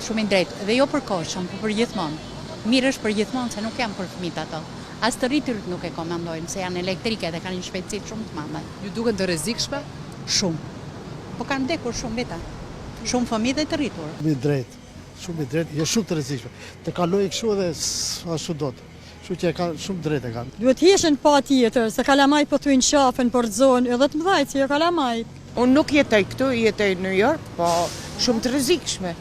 shumë i drejtë dhe jo për kohëshëm, por për gjithmonë. Mirë është për gjithmonë se nuk janë për fëmijët ato. As të rriturët nuk e komandojnë se janë elektrike dhe kanë një shpejtësi shumë të madhe. Ju duken të rrezikshme? Shumë. Po kanë vdekur shumë veta. Shumë fëmijë dhe të rritur. Shumë i drejtë, jo shumë të rrezikshme. Të kaloj kështu edhe ashtu dot. Kështu që e kanë shumë drejtë e kanë. Duhet hishin pa tjetër, se kalamajt po thuajnë qafën për zonë, edhe të mëdhajt si kalamajt. Unë nuk jetoj këtu, jetoj në New York, po shumë të rrezikshme.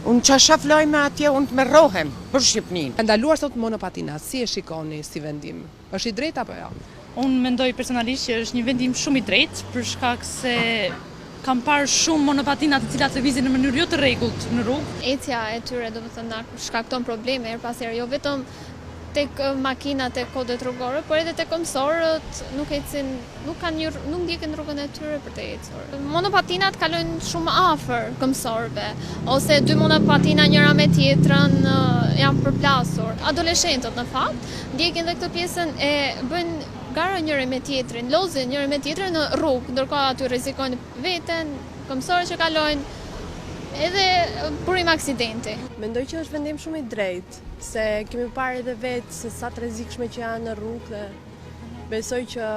Unë çasha floj me atje, unë të merrohem për Shqipërinë. Ka ndaluar sot monopatinat, si e shikoni si vendim? Është i drejtë apo jo? Unë mendoj personalisht që është një vendim shumë i drejtë për shkak se kam parë shumë monopatina të cilat lëvizin në mënyrë jo të rregullt në rrugë. Ecja e tyre do të thënë na shkakton probleme her pas here, jo vetëm tek makinat e kodit rrugore, por edhe tek mësorët nuk ndjekin rrugën e tyre për të ecur. Monopatinat kalojnë shumë afër këmsorëve, ose dy monopatina njëra me tjetrën janë përplasur. Adoleshentët në fakt ndjekin dhe këtë pjesën e bëjnë gara njëri me tjetrin, lozin njëri me tjetrin në rrugë, ndërkohë aty rrezikojnë veten, këmsorët që kalojnë, edhe burim aksidenti. Mendoj që është vendim shumë i drejtë, se kemi parë edhe vetë se sa të rrezikshme që janë në rrugë dhe besoj që